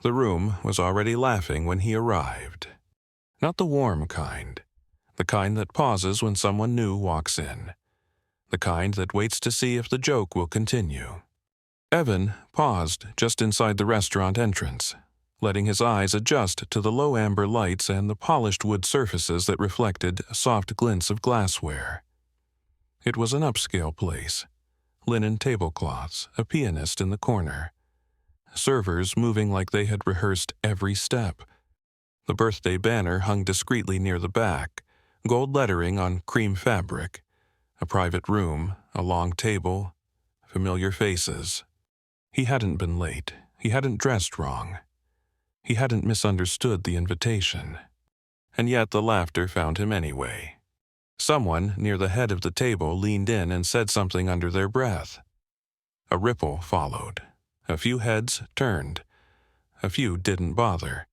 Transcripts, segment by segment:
The room was already laughing when he arrived. Not the warm kind. The kind that pauses when someone new walks in. The kind that waits to see if the joke will continue. Evan paused just inside the restaurant entrance, letting his eyes adjust to the low amber lights and the polished wood surfaces that reflected soft glints of glassware. It was an upscale place. Linen tablecloths, a pianist in the corner. Servers moving like they had rehearsed every step. The birthday banner hung discreetly near the back, gold lettering on cream fabric. A private room, a long table, familiar faces. He hadn't been late. He hadn't dressed wrong. He hadn't misunderstood the invitation. And yet the laughter found him anyway. Someone near the head of the table leaned in and said something under their breath. A ripple followed. A few heads turned. A few didn't bother.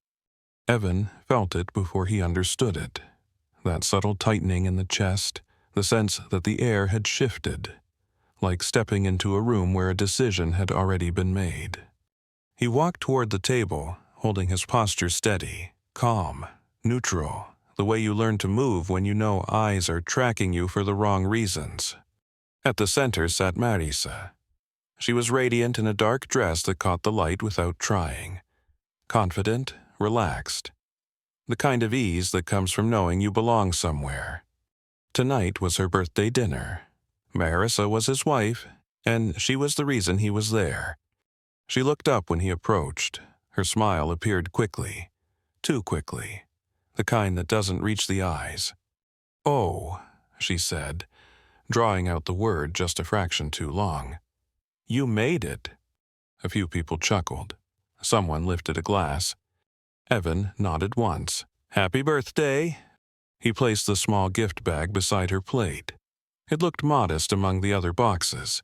Evan felt it before he understood it. That subtle tightening in the chest, the sense that the air had shifted, like stepping into a room where a decision had already been made. He walked toward the table, holding his posture steady, calm, neutral, the way you learn to move when you know eyes are tracking you for the wrong reasons. At the center sat Marisa. She was radiant in a dark dress that caught the light without trying. Confident, relaxed. The kind of ease that comes from knowing you belong somewhere. Tonight was her birthday dinner. Marisa was his wife, and she was the reason he was there. She looked up when he approached. Her smile appeared quickly. Too quickly. The kind that doesn't reach the eyes. "Oh," she said, drawing out the word just a fraction too long. "You made it." A few people chuckled. Someone lifted a glass. Evan nodded once. "Happy birthday." He placed the small gift bag beside her plate. It looked modest among the other boxes.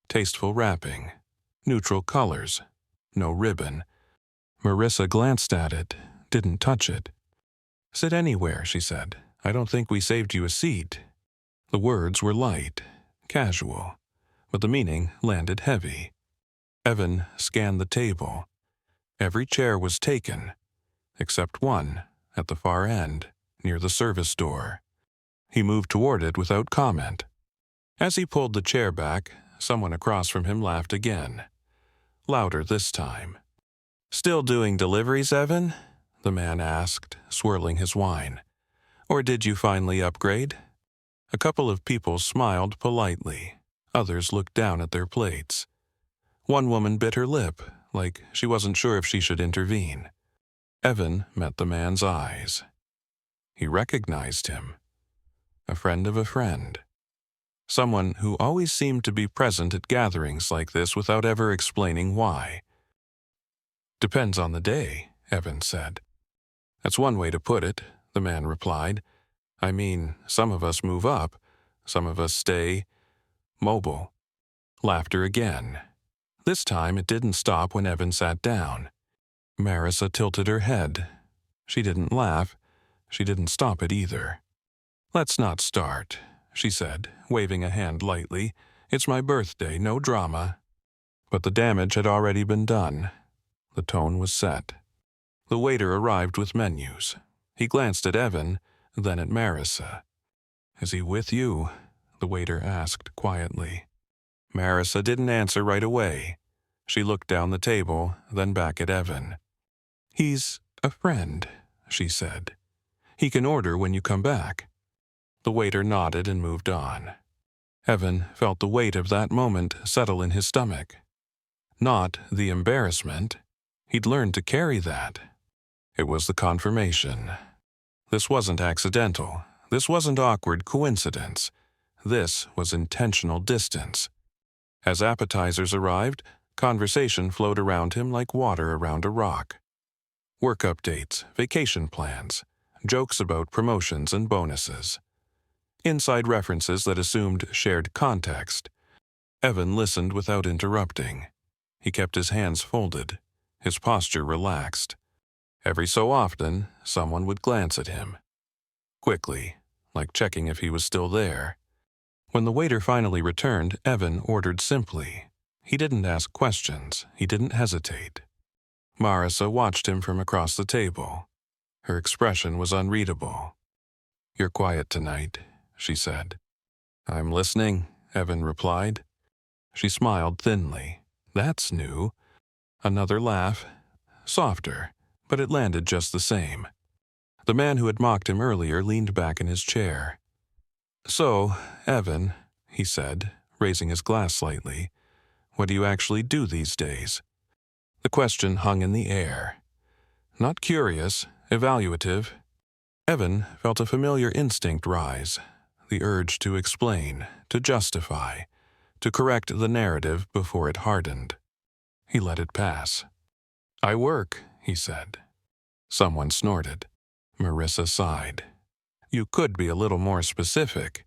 Tasteful wrapping. Neutral colors. No ribbon. Marisa glanced at it, didn't touch it. "Sit anywhere," she said. "I don't think we saved you a seat." The words were light, casual, but the meaning landed heavy. Evan scanned the table. Every chair was taken, except one, at the far end, near the service door. He moved toward it without comment. As he pulled the chair back, someone across from him laughed again. Louder this time. "Still doing deliveries, Evan?" the man asked, swirling his wine. "Or did you finally upgrade?" A couple of people smiled politely. Others looked down at their plates. One woman bit her lip, like she wasn't sure if she should intervene. Evan met the man's eyes. He recognized him. A friend of a friend. Someone who always seemed to be present at gatherings like this without ever explaining why. "Depends on the day," Evan said. "That's one way to put it," the man replied. "I mean, some of us move up, some of us stay mobile." Laughter again. This time it didn't stop when Evan sat down. Marisa tilted her head. She didn't laugh. She didn't stop it either. "Let's not start," she said, waving a hand lightly. "It's my birthday, no drama." But the damage had already been done. The tone was set. The waiter arrived with menus. He glanced at Evan, then at Marisa. "Is he with you?" the waiter asked quietly. Marisa didn't answer right away. She looked down the table, then back at Evan. "He's a friend," she said. "He can order when you come back." The waiter nodded and moved on. Evan felt the weight of that moment settle in his stomach. Not the embarrassment. He'd learned to carry that. It was the confirmation. This wasn't accidental. This wasn't awkward coincidence. This was intentional distance. As appetizers arrived, conversation flowed around him like water around a rock. Work updates, vacation plans, jokes about promotions and bonuses. Inside references that assumed shared context. Evan listened without interrupting. He kept his hands folded, his posture relaxed. Every so often, someone would glance at him. Quickly, like checking if he was still there. When the waiter finally returned, Evan ordered simply. He didn't ask questions. He didn't hesitate. Marissa watched him from across the table. Her expression was unreadable. "You're quiet tonight," she said. "I'm listening," Evan replied. She smiled thinly. "That's new." Another laugh, softer, but it landed just the same. The man who had mocked him earlier leaned back in his chair. "So, Evan," he said, raising his glass slightly, "what do you actually do these days?" The question hung in the air. Not curious, evaluative. Evan felt a familiar instinct rise, the urge to explain, to justify, to correct the narrative before it hardened. He let it pass. "I work," he said. Someone snorted. Marissa sighed. "You could be a little more specific."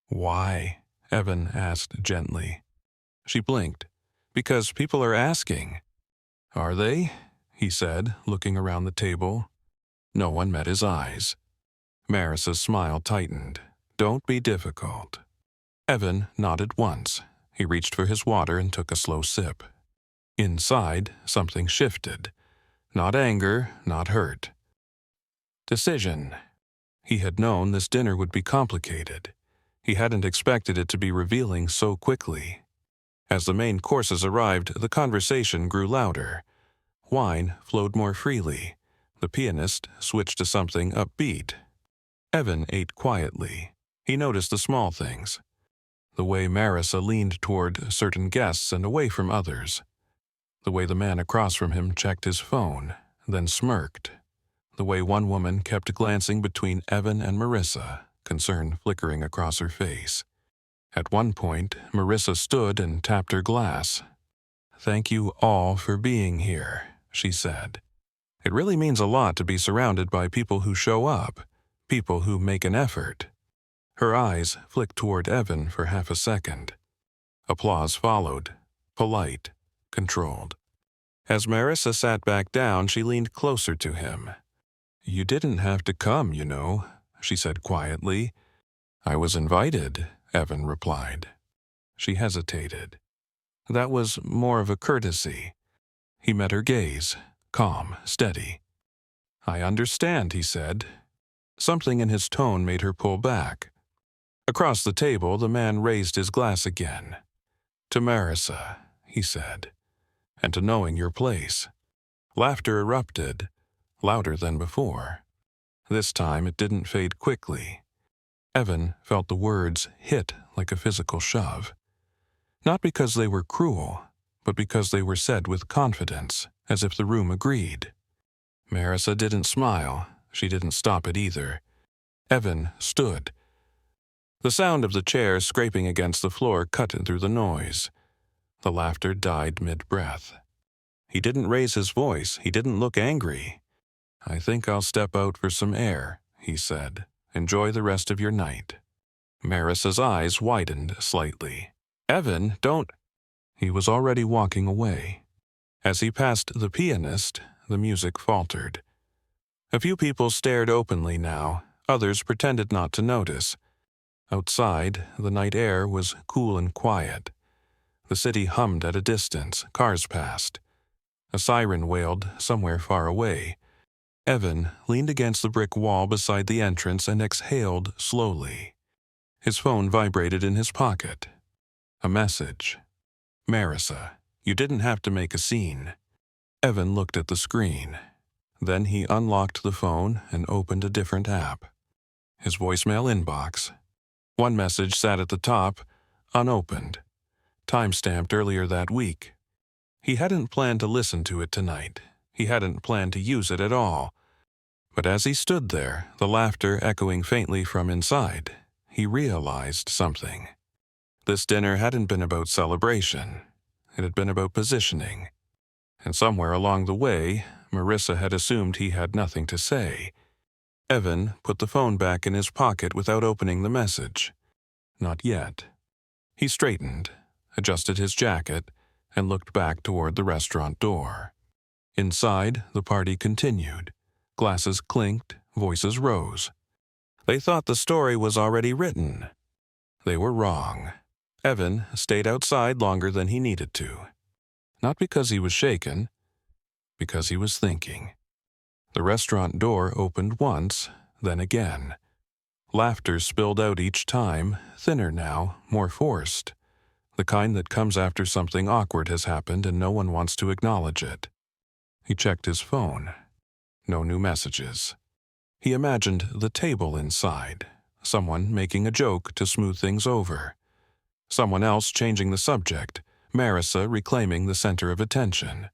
"Why?" Evan asked gently. She blinked. "Because people are asking." "Are they?" he said, looking around the table. No one met his eyes. Marissa's smile tightened. "Don't be difficult." Evan nodded once. He reached for his water and took a slow sip. Inside, something shifted. Not anger, not hurt. Decision. He had known this dinner would be complicated. He hadn't expected it to be revealing so quickly. As the main courses arrived, the conversation grew louder. Wine flowed more freely. The pianist switched to something upbeat. Evan ate quietly. He noticed the small things. The way Marissa leaned toward certain guests and away from others. The way the man across from him checked his phone, then smirked. The way one woman kept glancing between Evan and Marissa, concern flickering across her face. At one point, Marissa stood and tapped her glass. "Thank you all for being here," she said. "It really means a lot to be surrounded by people who show up, people who make an effort." Her eyes flicked toward Evan for half a second. Applause followed, polite, controlled. As Marissa sat back down, she leaned closer to him. "You didn't have to come, you know," she said quietly. "I was invited," Evan replied. She hesitated. That was more of a courtesy. He met her gaze, calm, steady. "I understand," he said. Something in his tone made her pull back. Across the table, the man raised his glass again. "To Marissa," he said, "and to knowing your place." Laughter erupted, louder than before. This time it didn't fade quickly. Evan felt the words hit like a physical shove. Not because they were cruel, but because they were said with confidence, as if the room agreed. Marissa didn't smile. She didn't stop it either. Evan stood. The sound of the chair scraping against the floor cut through the noise. The laughter died mid-breath. He didn't raise his voice. He didn't look angry. "I think I'll step out for some air," he said. "Enjoy the rest of your night." Marissa's eyes widened slightly. "Evan, don't—" He was already walking away. As he passed the pianist, the music faltered. A few people stared openly now. Others pretended not to notice. Outside, the night air was cool and quiet. The city hummed at a distance. Cars passed. A siren wailed somewhere far away. Evan leaned against the brick wall beside the entrance and exhaled slowly. His phone vibrated in his pocket. A message. "Marissa, you didn't have to make a scene." Evan looked at the screen. Then he unlocked the phone and opened a different app. His voicemail inbox. One message sat at the top, unopened, time-stamped earlier that week. He hadn't planned to listen to it tonight. He hadn't planned to use it at all. But as he stood there, the laughter echoing faintly from inside, he realized something. This dinner hadn't been about celebration. It had been about positioning. And somewhere along the way, Marissa had assumed he had nothing to say. Evan put the phone back in his pocket without opening the message. Not yet. He straightened, adjusted his jacket, and looked back toward the restaurant door. Inside, the party continued. Glasses clinked, voices rose. They thought the story was already written. They were wrong. Evan stayed outside longer than he needed to. Not because he was shaken, because he was thinking. The restaurant door opened once, then again. Laughter spilled out each time, thinner now, more forced. The kind that comes after something awkward has happened and no one wants to acknowledge it. He checked his phone. No new messages. He imagined the table inside, someone making a joke to smooth things over. Someone else changing the subject, Marissa reclaiming the center of attention.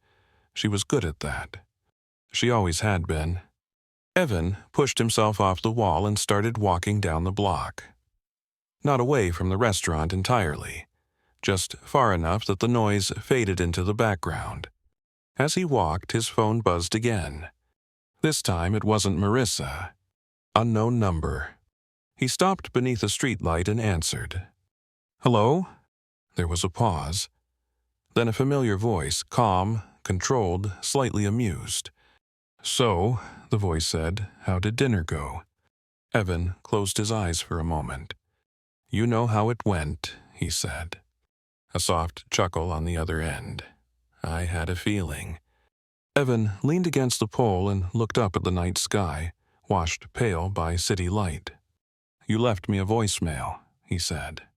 She was good at that. She always had been. Evan pushed himself off the wall and started walking down the block. Not away from the restaurant entirely, just far enough that the noise faded into the background. As he walked, his phone buzzed again. This time it wasn't Marissa. Unknown number. He stopped beneath a streetlight and answered. "Hello?" There was a pause. Then a familiar voice, calm, controlled, slightly amused. "So," the voice said, "how did dinner go?" Evan closed his eyes for a moment. "You know how it went," he said. A soft chuckle on the other end. "I had a feeling." Evan leaned against the pole and looked up at the night sky, washed pale by city light. "You left me a voicemail," he said.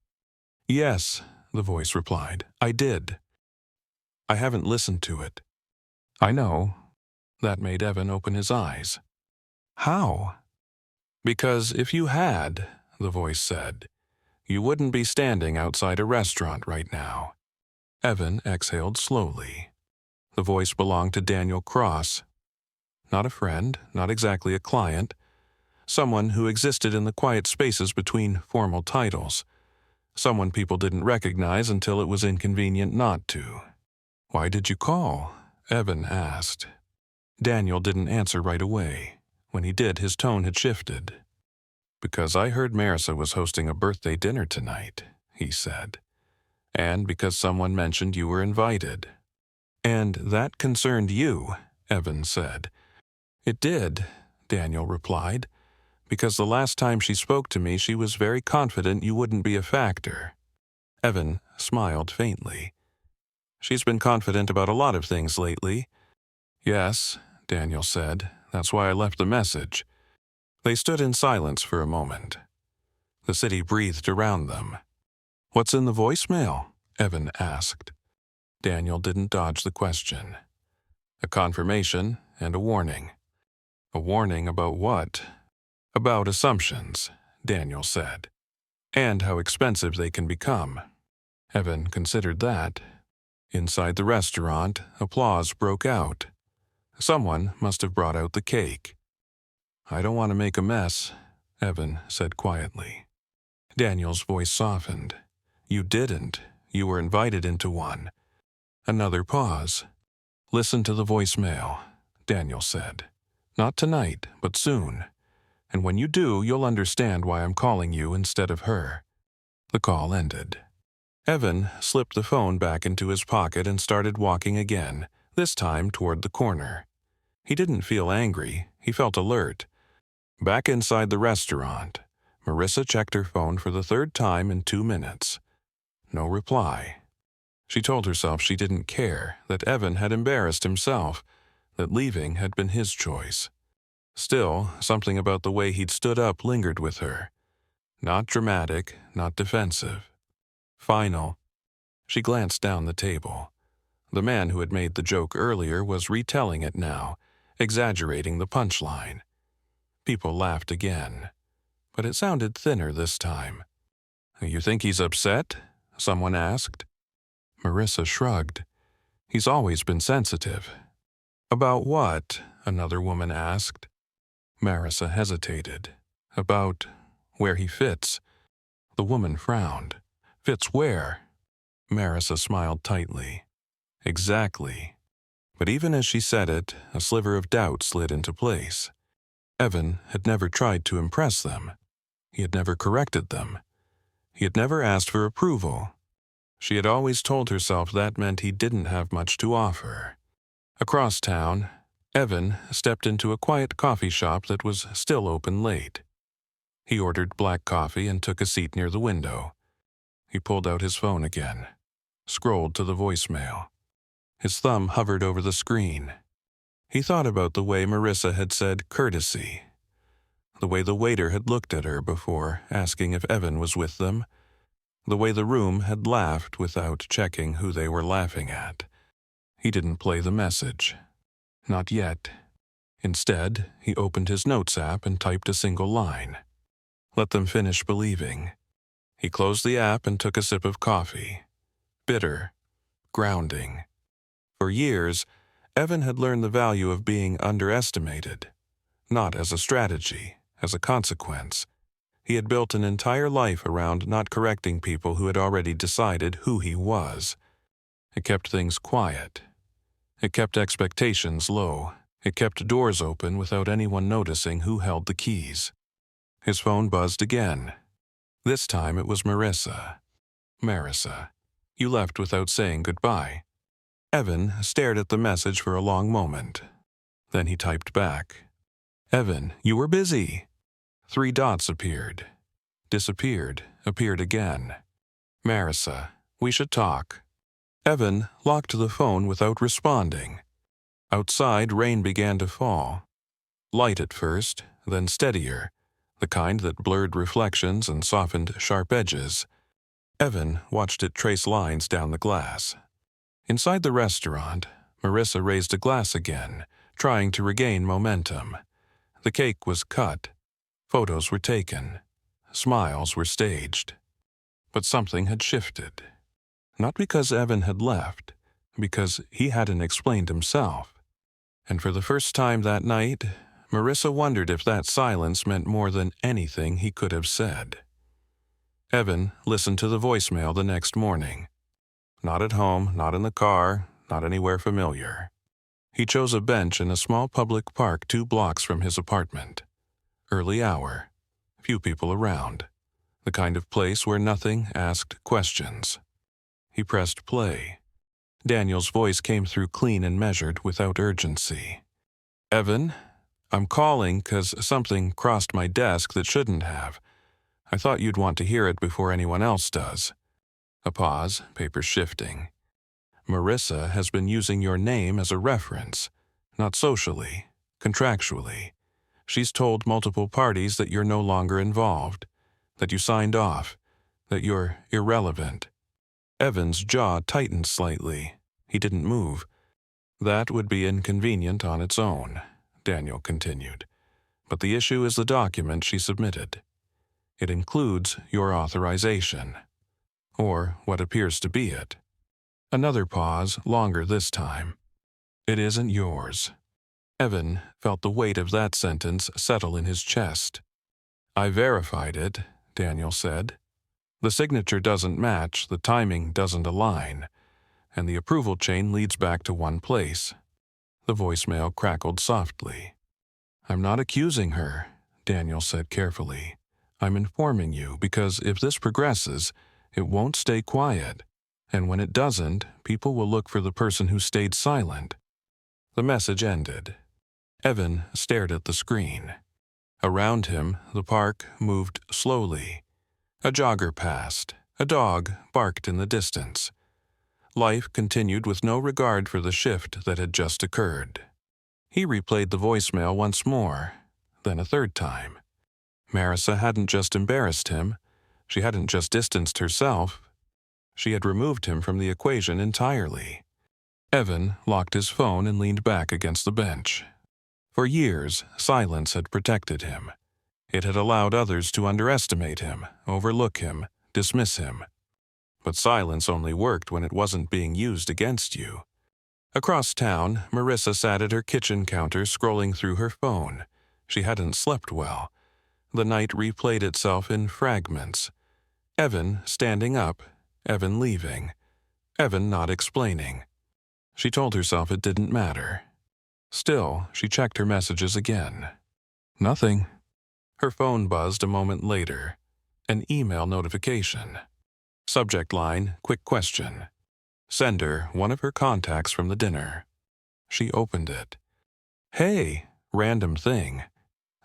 "Yes," the voice replied, "I did. I haven't listened to it." "I know." That made Evan open his eyes. "How?" "Because if you had," the voice said, "you wouldn't be standing outside a restaurant right now." Evan exhaled slowly. The voice belonged to Daniel Cross. Not a friend, not exactly a client. Someone who existed in the quiet spaces between formal titles. Someone people didn't recognize until it was inconvenient not to. "Why did you call?" Evan asked. Daniel didn't answer right away. When he did, his tone had shifted. "Because I heard Marissa was hosting a birthday dinner tonight," he said. "And because someone mentioned you were invited." "And that concerned you," Evan said. "It did," Daniel replied, "because the last time she spoke to me she was very confident you wouldn't be a factor." Evan smiled faintly. "She's been confident about a lot of things lately." "Yes," Daniel said. "That's why I left the message." They stood in silence for a moment. The city breathed around them. "What's in the voicemail?" Evan asked. Daniel didn't dodge the question. "A confirmation and a warning." "A warning about what?" "About assumptions," Daniel said. "And how expensive they can become." Evan considered that. Inside the restaurant, applause broke out. Someone must have brought out the cake. "I don't want to make a mess," Evan said quietly. Daniel's voice softened. "You didn't. You were invited into one." Another pause. "Listen to the voicemail," Daniel said. "Not tonight, but soon. And when you do, you'll understand why I'm calling you instead of her." The call ended. Evan slipped the phone back into his pocket and started walking again, this time toward the corner. He didn't feel angry. He felt alert. Back inside the restaurant, Marissa checked her phone for the third time in 2 minutes. No reply. She told herself she didn't care, that Evan had embarrassed himself, that leaving had been his choice. Still, something about the way he'd stood up lingered with her. Not dramatic, not defensive. Final. She glanced down the table. The man who had made the joke earlier was retelling it now, exaggerating the punchline. People laughed again, but it sounded thinner this time. "You think he's upset?" someone asked. Marissa shrugged. "He's always been sensitive." "About what?" another woman asked. Marissa hesitated. "About where he fits." The woman frowned. "Fits where?" Marissa smiled tightly. "Exactly." But even as she said it, a sliver of doubt slid into place. Evan had never tried to impress them. He had never corrected them. He had never asked for approval. She had always told herself that meant he didn't have much to offer. Across town, Evan stepped into a quiet coffee shop that was still open late. He ordered black coffee and took a seat near the window. He pulled out his phone again, scrolled to the voicemail. His thumb hovered over the screen. He thought about the way Marissa had said courtesy, the way the waiter had looked at her before asking if Evan was with them, the way the room had laughed without checking who they were laughing at. He didn't play the message. Not yet. Instead, he opened his notes app and typed a single line. Let them finish believing. He closed the app and took a sip of coffee. Bitter. Grounding. For years, Evan had learned the value of being underestimated. Not as a strategy, as a consequence. He had built an entire life around not correcting people who had already decided who he was. It kept things quiet. It kept expectations low. It kept doors open without anyone noticing who held the keys. His phone buzzed again. This time it was Marissa. Marissa, you left without saying goodbye. Evan stared at the message for a long moment. Then he typed back. Evan, you were busy. 3 dots appeared. Disappeared. Appeared again. Marissa, we should talk. Evan locked the phone without responding. Outside, rain began to fall. Light at first, then steadier, the kind that blurred reflections and softened sharp edges. Evan watched it trace lines down the glass. Inside the restaurant, Marissa raised a glass again, trying to regain momentum. The cake was cut. Photos were taken. Smiles were staged. But something had shifted. Not because Evan had left, because he hadn't explained himself. And for the first time that night, Marissa wondered if that silence meant more than anything he could have said. Evan listened to the voicemail the next morning. Not at home, not in the car, not anywhere familiar. He chose a bench in a small public park 2 blocks from his apartment. Early hour. Few people around. The kind of place where nothing asked questions. He pressed play. Daniel's voice came through clean and measured without urgency. Evan, I'm calling 'cause something crossed my desk that shouldn't have. I thought you'd want to hear it before anyone else does. A pause, papers shifting. Marissa has been using your name as a reference, not socially, contractually. She's told multiple parties that you're no longer involved, that you signed off, that you're irrelevant. Evan's jaw tightened slightly. He didn't move. That would be inconvenient on its own, Daniel continued. But the issue is the document she submitted. It includes your authorization. Or what appears to be it. Another pause, longer this time. It isn't yours. Evan felt the weight of that sentence settle in his chest. I verified it, Daniel said. The signature doesn't match, the timing doesn't align, and the approval chain leads back to one place. The voicemail crackled softly. I'm not accusing her, Daniel said carefully. I'm informing you because if this progresses, it won't stay quiet, and when it doesn't, people will look for the person who stayed silent. The message ended. Evan stared at the screen. Around him, the park moved slowly. A jogger passed. A dog barked in the distance. Life continued with no regard for the shift that had just occurred. He replayed the voicemail once more, then a third time. Marissa hadn't just embarrassed him. She hadn't just distanced herself. She had removed him from the equation entirely. Evan locked his phone and leaned back against the bench. For years, silence had protected him. It had allowed others to underestimate him, overlook him, dismiss him. But silence only worked when it wasn't being used against you. Across town, Marissa sat at her kitchen counter scrolling through her phone. She hadn't slept well. The night replayed itself in fragments. Evan standing up, Evan leaving, Evan not explaining. She told herself it didn't matter. Still, she checked her messages again. Nothing. Her phone buzzed a moment later. An email notification. Subject line, quick question. Sender, one of her contacts from the dinner. She opened it. Hey, random thing.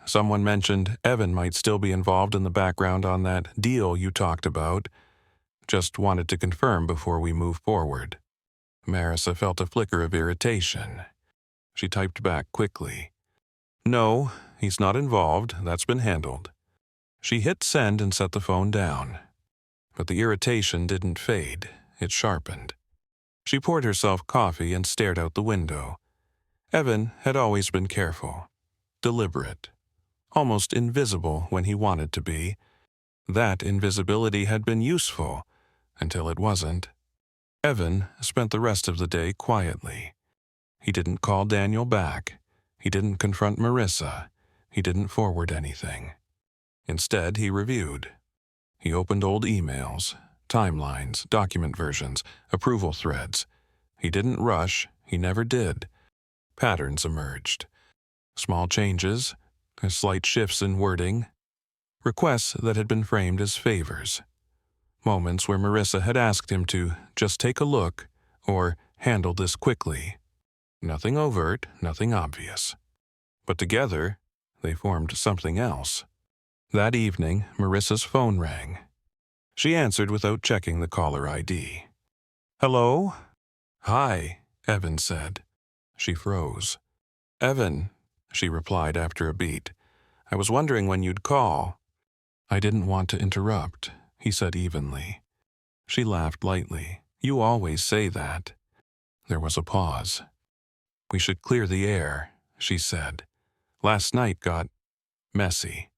Someone mentioned Evan might still be involved in the background on that deal you talked about. Just wanted to confirm before we move forward. Marissa felt a flicker of irritation. She typed back quickly. No, he's not involved. That's been handled. She hit send and set the phone down. But the irritation didn't fade. It sharpened. She poured herself coffee and stared out the window. Evan had always been careful, deliberate, almost invisible when he wanted to be. That invisibility had been useful until it wasn't. Evan spent the rest of the day quietly. He didn't call Daniel back. He didn't confront Marissa. He didn't forward anything. Instead, he reviewed. He opened old emails, timelines, document versions, approval threads. He didn't rush. He never did. Patterns emerged. Small changes, slight shifts in wording, requests that had been framed as favors. Moments where Marissa had asked him to just take a look or handle this quickly. Nothing overt, nothing obvious. But together, they formed something else. That evening, Marissa's phone rang. She answered without checking the caller ID. Hello? Hi, Evan said. She froze. Evan, she replied after a beat. I was wondering when you'd call. I didn't want to interrupt, he said evenly. She laughed lightly. You always say that. There was a pause. We should clear the air, she said. Last night got messy.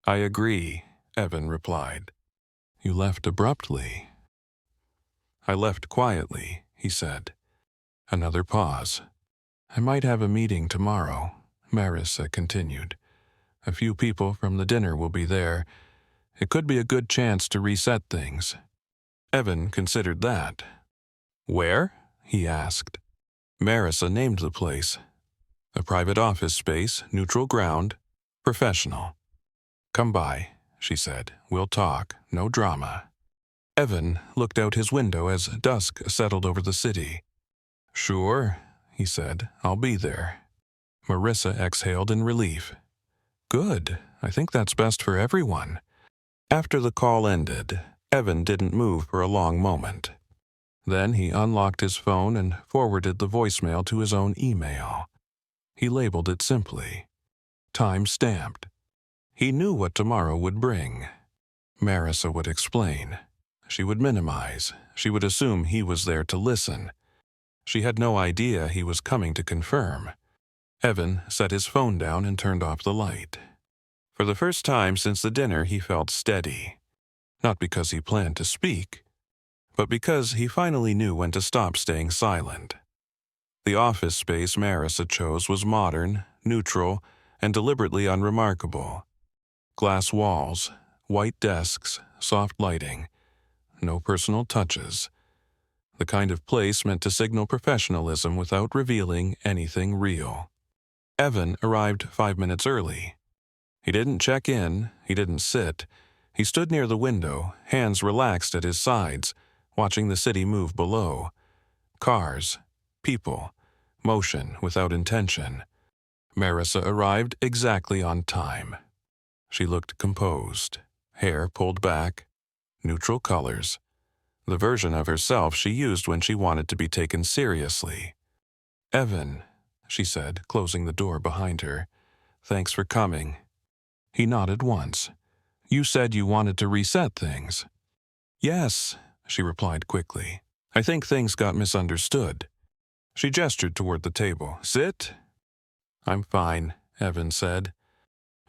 I agree, Evan replied. You left abruptly. I left quietly, he said. Another pause. I might have a meeting tomorrow, Marissa continued. A few people from the dinner will be there. It could be a good chance to reset things. Evan considered that. Where? He asked. Marissa named the place. A private office space, neutral ground, professional. Come by, she said. We'll talk, no drama. Evan looked out his window as dusk settled over the city. Sure, he said. I'll be there. Marissa exhaled in relief. Good. I think that's best for everyone. After the call ended, Evan didn't move for a long moment. Then he unlocked his phone and forwarded the voicemail to his own email. He labeled it simply. Time-stamped. He knew what tomorrow would bring. Marissa would explain. She would minimize. She would assume he was there to listen. She had no idea he was coming to confirm. Evan set his phone down and turned off the light. For the first time since the dinner, he felt steady. Not because he planned to speak, but because he finally knew when to stop staying silent. The office space Marissa chose was modern, neutral, and deliberately unremarkable. Glass walls, white desks, soft lighting. No personal touches. The kind of place meant to signal professionalism without revealing anything real. Evan arrived 5 minutes early. He didn't check in, he didn't sit. He stood near the window, hands relaxed at his sides, watching the city move below. Cars, people, motion without intention. Marissa arrived exactly on time. She looked composed, hair pulled back, neutral colors, the version of herself she used when she wanted to be taken seriously. Evan, she said, closing the door behind her. Thanks for coming. He nodded once. You said you wanted to reset things. Yes, she replied quickly. I think things got misunderstood. She gestured toward the table. Sit. I'm fine, Evan said.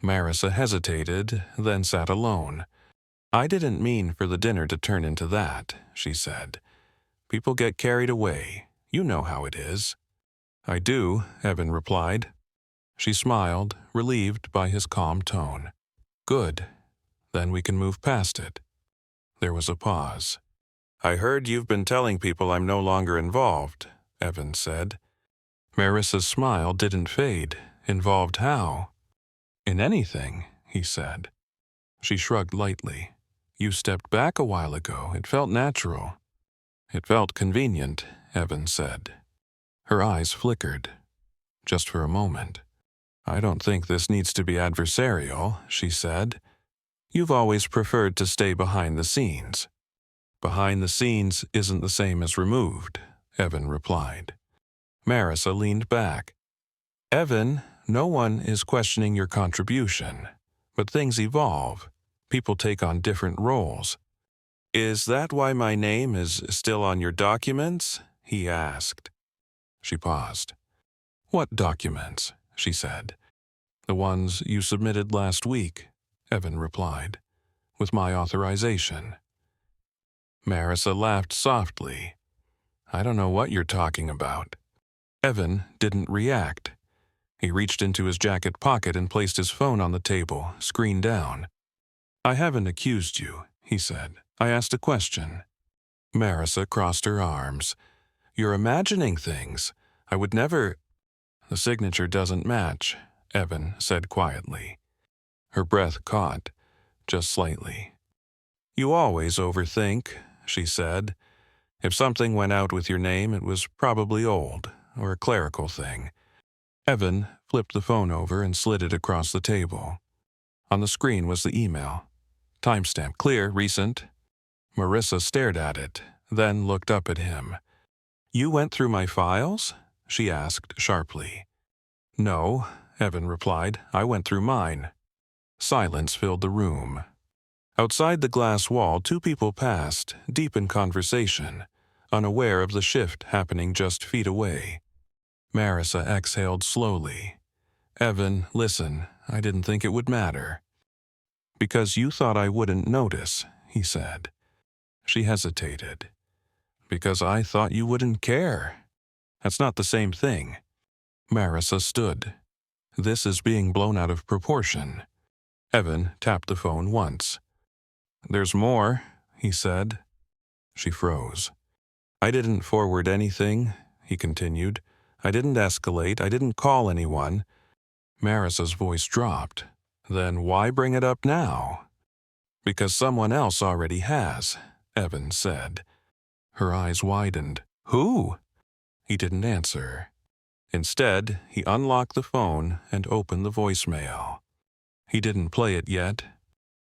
Marissa hesitated, then sat alone. I didn't mean for the dinner to turn into that, she said. People get carried away. You know how it is. I do, Evan replied. She smiled, relieved by his calm tone. Good. Then we can move past it. There was a pause. I heard you've been telling people I'm no longer involved, Evan said. Marissa's smile didn't fade. Involved how? In anything, he said. She shrugged lightly. You stepped back a while ago. It felt natural. It felt convenient, Evan said. Her eyes flickered. Just for a moment. I don't think this needs to be adversarial, she said. You've always preferred to stay behind the scenes. Behind the scenes isn't the same as removed, Evan replied. Marissa leaned back. Evan, no one is questioning your contribution, but things evolve. People take on different roles. Is that why my name is still on your documents? He asked. She paused. What documents? She said. The ones you submitted last week, Evan replied, with my authorization. Marissa laughed softly. I don't know what you're talking about. Evan didn't react. He reached into his jacket pocket and placed his phone on the table, screen down. I haven't accused you, he said. I asked a question. Marissa crossed her arms. You're imagining things. I would never... The signature doesn't match, Evan said quietly. Her breath caught, just slightly. You always overthink, she said. If something went out with your name, it was probably old, or a clerical thing. Evan flipped the phone over and slid it across the table. On the screen was the email. Timestamp clear, recent. Marissa stared at it, then looked up at him. You went through my files? She asked sharply. No, Evan replied. I went through mine. Silence filled the room. Outside the glass wall, two people passed, deep in conversation, unaware of the shift happening just feet away. Marissa exhaled slowly. Evan, listen, I didn't think it would matter. Because you thought I wouldn't notice, he said. She hesitated. Because I thought you wouldn't care. That's not the same thing. Marissa stood. This is being blown out of proportion. Evan tapped the phone once. There's more, he said. She froze. I didn't forward anything, he continued. I didn't escalate. I didn't call anyone. Marissa's voice dropped. Then why bring it up now? Because someone else already has, Evan said. Her eyes widened. Who? He didn't answer. Instead, he unlocked the phone and opened the voicemail. He didn't play it yet.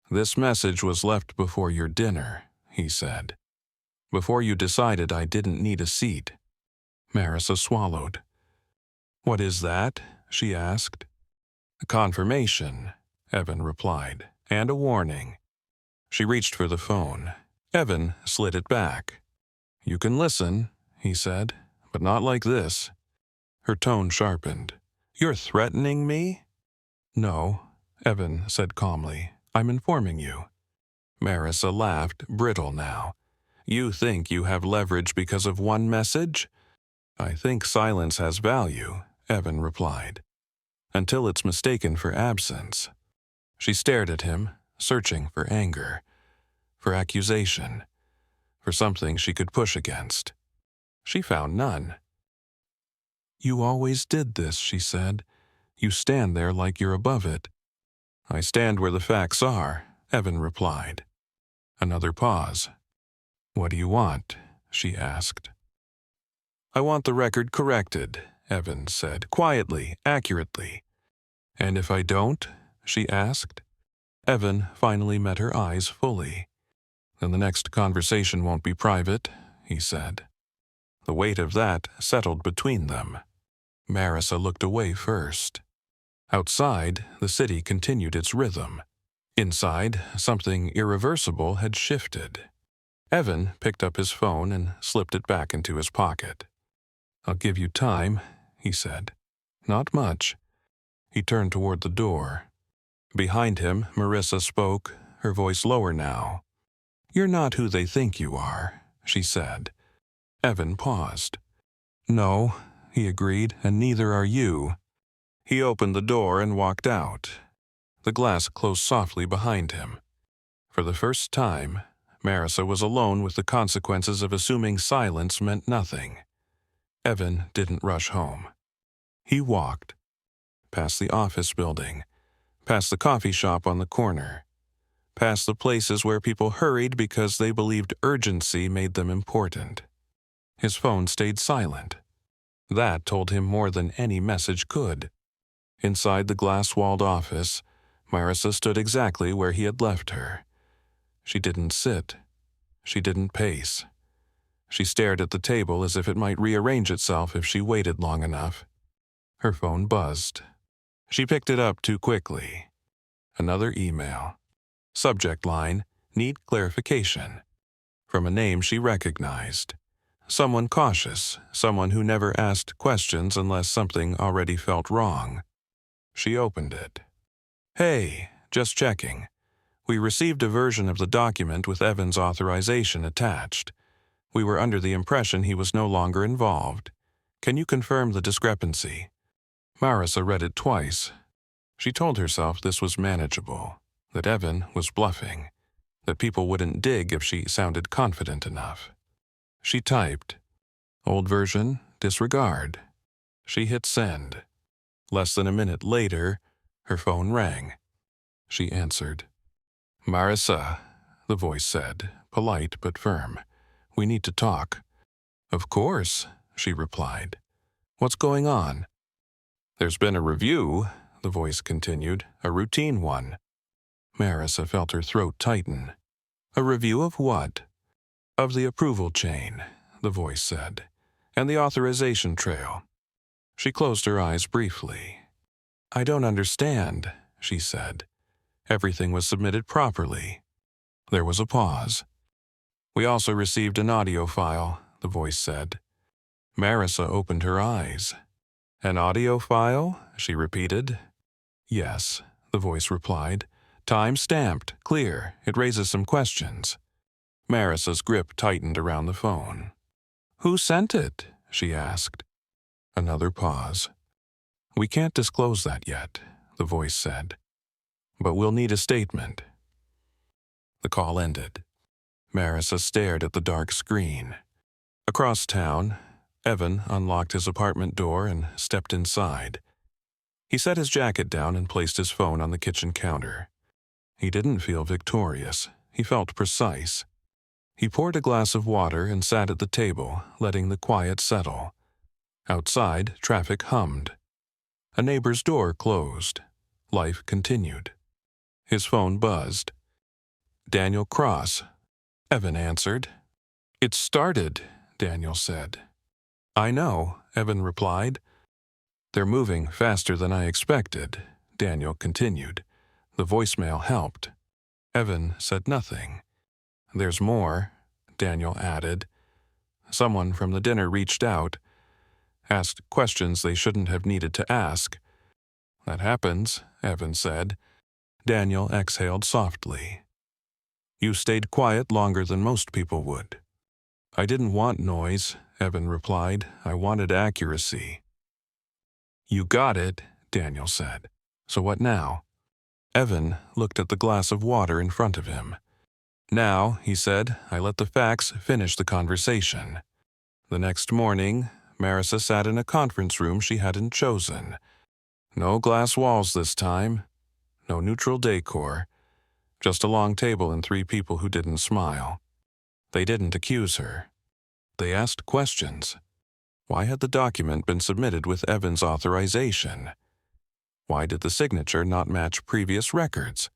This message was left before your dinner, he said. Before you decided I didn't need a seat. Marissa swallowed. What is that? She asked. A confirmation, Evan replied, and a warning. She reached for the phone. Evan slid it back. You can listen, he said, but not like this. Her tone sharpened. You're threatening me? No, Evan said calmly. I'm informing you. Marissa laughed, brittle now. You think you have leverage because of one message? I think silence has value, Evan replied. Until it's mistaken for absence. She stared at him, searching for anger, for accusation, for something she could push against. She found none. You always did this, she said. You stand there like you're above it. I stand where the facts are, Evan replied. Another pause. What do you want? She asked. I want the record corrected, Evan said, quietly, accurately. And if I don't? She asked. Evan finally met her eyes fully. Then the next conversation won't be private, he said. The weight of that settled between them. Marissa looked away first. Outside, the city continued its rhythm. Inside, something irreversible had shifted. Evan picked up his phone and slipped it back into his pocket. I'll give you time, he said. Not much. He turned toward the door. Behind him, Marissa spoke, her voice lower now. You're not who they think you are, she said. Evan paused. No, he agreed, and neither are you. He opened the door and walked out. The glass closed softly behind him. For the first time, Marissa was alone with the consequences of assuming silence meant nothing. Evan didn't rush home. He walked, past the office building, past the coffee shop on the corner, past the places where people hurried because they believed urgency made them important. His phone stayed silent. That told him more than any message could. Inside the glass-walled office, Marissa stood exactly where he had left her. She didn't sit. She didn't pace. She stared at the table as if it might rearrange itself if she waited long enough. Her phone buzzed. She picked it up too quickly. Another email. Subject line, "Need clarification." From a name she recognized. Someone cautious, someone who never asked questions unless something already felt wrong. She opened it. "Hey, just checking. We received a version of the document with Evan's authorization attached. We were under the impression he was no longer involved. Can you confirm the discrepancy?" Marissa read it twice. She told herself this was manageable, that Evan was bluffing, that people wouldn't dig if she sounded confident enough. She typed, "Old version, disregard." She hit send. Less than a minute later, her phone rang. She answered. "Marissa," the voice said, polite but firm. "We need to talk." "Of course," she replied. "What's going on?" "There's been a review," the voice continued, "a routine one." Marissa felt her throat tighten. "A review of what?" "Of the approval chain," the voice said, "and the authorization trail." She closed her eyes briefly. "I don't understand," she said. "Everything was submitted properly." There was a pause. "We also received an audio file," the voice said. Marissa opened her eyes. "An audio file?" she repeated. "Yes," the voice replied. "Time-stamped, clear. It raises some questions." Marissa's grip tightened around the phone. "Who sent it?" she asked. Another pause. "We can't disclose that yet," the voice said. "But we'll need a statement." The call ended. Marissa stared at the dark screen. Across town, Evan unlocked his apartment door and stepped inside. He set his jacket down and placed his phone on the kitchen counter. He didn't feel victorious. He felt precise. He poured a glass of water and sat at the table, letting the quiet settle. Outside, traffic hummed. A neighbor's door closed. Life continued. His phone buzzed. "Daniel Cross," Evan answered. "It started," Daniel said. "I know," Evan replied. "They're moving faster than I expected," Daniel continued. The voicemail helped. Evan said nothing. "There's more," Daniel added. "Someone from the dinner reached out, asked questions they shouldn't have needed to ask." "That happens," Evan said. Daniel exhaled softly. "You stayed quiet longer than most people would." "I didn't want noise," Evan replied. "I wanted accuracy." "You got it," Daniel said. "So what now?" Evan looked at the glass of water in front of him. "Now," he said, "I let the facts finish the conversation." The next morning, Marissa sat in a conference room she hadn't chosen. No glass walls this time. No neutral decor. Just a long table and 3 people who didn't smile. They didn't accuse her. They asked questions. Why had the document been submitted with Evan's authorization? Why did the signature not match previous records?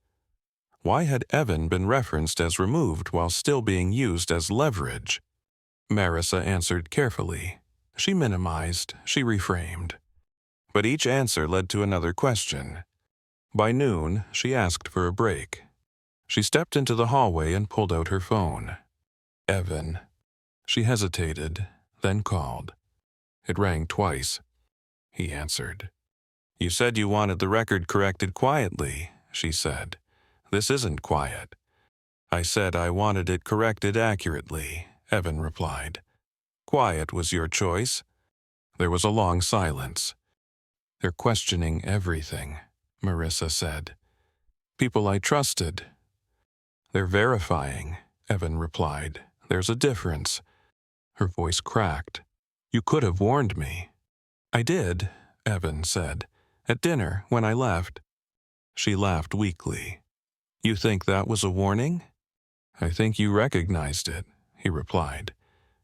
Why had Evan been referenced as removed while still being used as leverage? Marissa answered carefully. She minimized, she reframed. But each answer led to another question. By noon, she asked for a break. She stepped into the hallway and pulled out her phone. "Evan." She hesitated, then called. It rang twice. He answered. "You said you wanted the record corrected quietly," she said. "This isn't quiet." "I said I wanted it corrected accurately," Evan replied. "Quiet was your choice." There was a long silence. "They're questioning everything," Marissa said. "People I trusted." "They're verifying," Evan replied. "There's a difference." Her voice cracked. "You could have warned me." "I did," Evan said. "At dinner, when I left." She laughed weakly. "You think that was a warning?" "I think you recognized it," he replied.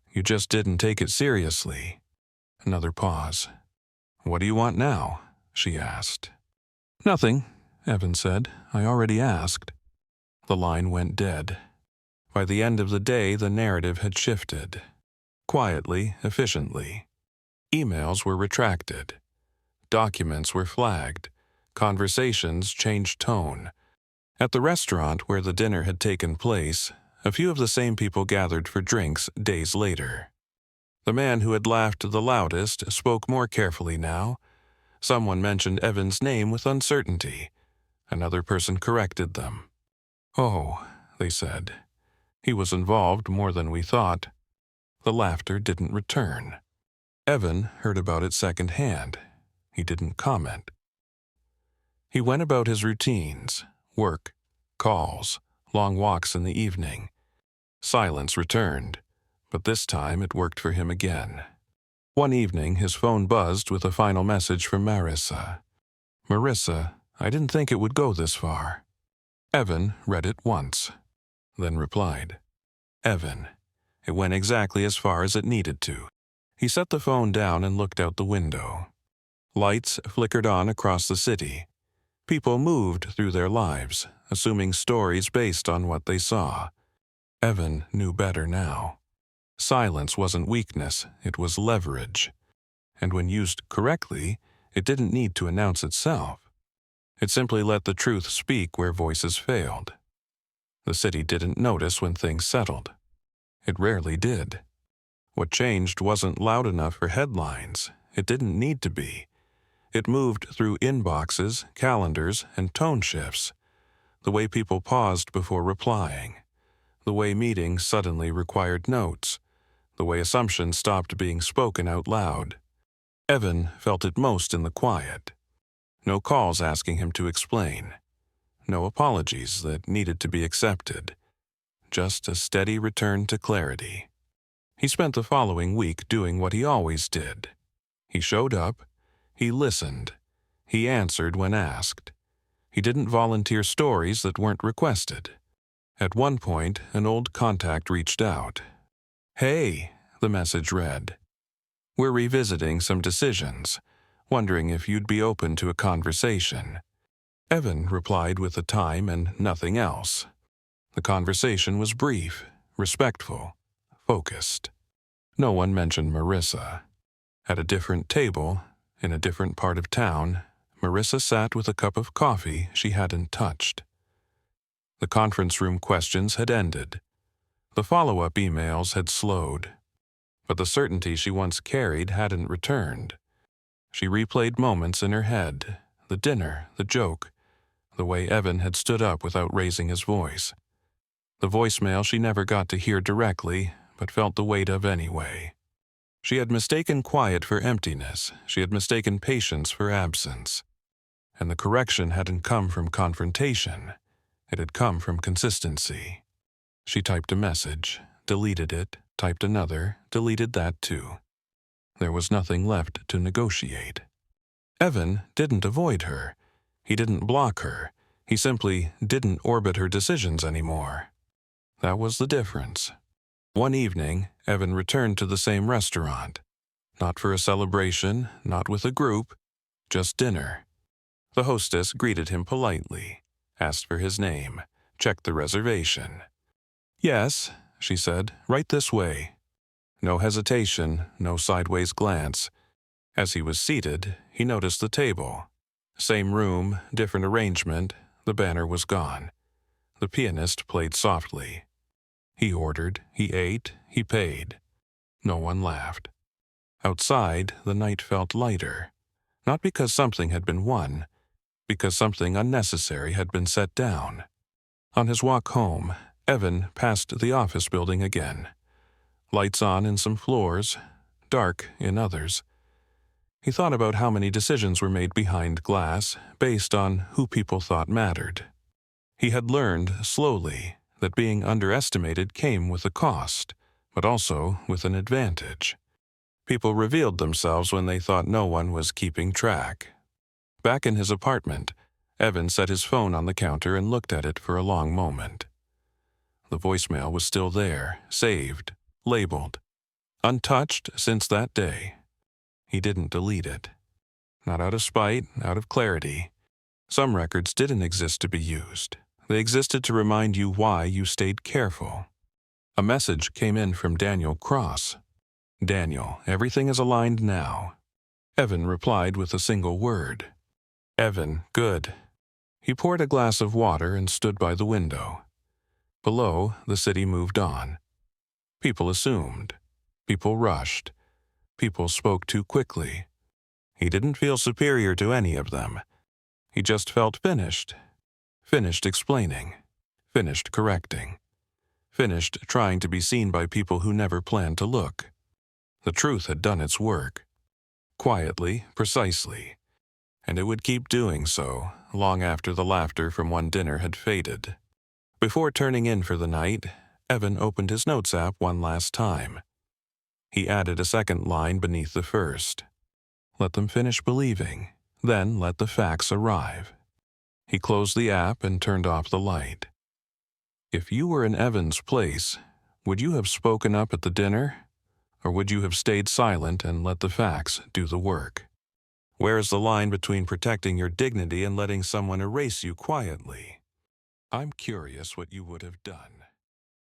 "You just didn't take it seriously." Another pause. "What do you want now?" she asked. "Nothing," Evan said. "I already asked." The line went dead. By the end of the day, the narrative had shifted. quietly, efficiently. Emails were retracted. Documents were flagged. Conversations changed tone. At the restaurant where the dinner had taken place, a few of the same people gathered for drinks days later. The man who had laughed the loudest spoke more carefully now. Someone mentioned Evan's name with uncertainty. Another person corrected them. "Oh," they said. "He was involved more than we thought." The laughter didn't return. Evan heard about it secondhand. He didn't comment. He went about his routines: work, calls, long walks in the evening. Silence returned, but this time it worked for him again. One evening, his phone buzzed with a final message from Marissa. "Marissa, I didn't think it would go this far." Evan read it once, then replied. "Evan." It went exactly as far as it needed to. He set the phone down and looked out the window. Lights flickered on across the city. People moved through their lives, assuming stories based on what they saw. Evan knew better now. Silence wasn't weakness, it was leverage. And when used correctly, it didn't need to announce itself. It simply let the truth speak where voices failed. The city didn't notice when things settled. It rarely did. What changed wasn't loud enough for headlines. It didn't need to be. It moved through inboxes, calendars, and tone shifts. The way people paused before replying. The way meetings suddenly required notes. The way assumptions stopped being spoken out loud. Evan felt it most in the quiet. No calls asking him to explain. No apologies that needed to be accepted. Just a steady return to clarity. He spent the following week doing what he always did. He showed up. He listened. He answered when asked. He didn't volunteer stories that weren't requested. At one point, an old contact reached out. "Hey," the message read. "We're revisiting some decisions, wondering if you'd be open to a conversation." Evan replied with the time and nothing else. The conversation was brief, respectful, focused. No one mentioned Marissa. At a different table, in a different part of town, Marissa sat with a cup of coffee she hadn't touched. The conference room questions had ended. The follow-up emails had slowed. But the certainty she once carried hadn't returned. She replayed moments in her head, the dinner, the joke, the way Evan had stood up without raising his voice. The voicemail she never got to hear directly, but felt the weight of anyway. She had mistaken quiet for emptiness. She had mistaken patience for absence. And the correction hadn't come from confrontation. It had come from consistency. She typed a message, deleted it, typed another, deleted that too. There was nothing left to negotiate. Evan didn't avoid her. He didn't block her. He simply didn't orbit her decisions anymore. That was the difference. One evening, Evan returned to the same restaurant. Not for a celebration, not with a group, just dinner. The hostess greeted him politely, asked for his name, checked the reservation. "Yes," she said, "right this way." No hesitation, no sideways glance. As he was seated, he noticed the table. Same room, different arrangement, the banner was gone. The pianist played softly. He ordered, he ate, he paid. No one laughed. Outside, the night felt lighter. Not because something had been won, because something unnecessary had been set down. On his walk home, Evan passed the office building again. Lights on in some floors, dark in others. He thought about how many decisions were made behind glass based on who people thought mattered. He had learned, slowly, that being underestimated came with a cost, but also with an advantage. People revealed themselves when they thought no one was keeping track. Back in his apartment, Evan set his phone on the counter and looked at it for a long moment. The voicemail was still there, saved, labeled, untouched since that day. He didn't delete it. Not out of spite, out of clarity. Some records didn't exist to be used. They existed to remind you why you stayed careful. A message came in from Daniel Cross. Daniel, everything is aligned now. Evan replied with a single word. Evan, good. He poured a glass of water and stood by the window. Below, the city moved on. People assumed. People rushed. People spoke too quickly. He didn't feel superior to any of them. He just felt finished. Finished explaining. Finished correcting. Finished trying to be seen by people who never planned to look. The truth had done its work. Quietly, precisely. And it would keep doing so, long after the laughter from one dinner had faded. Before turning in for the night, Evan opened his notes app one last time. He added a second line beneath the first. Let them finish believing, then let the facts arrive. He closed the app and turned off the light. If you were in Evan's place, would you have spoken up at the dinner? Or would you have stayed silent and let the facts do the work? Where is the line between protecting your dignity and letting someone erase you quietly? I'm curious what you would have done.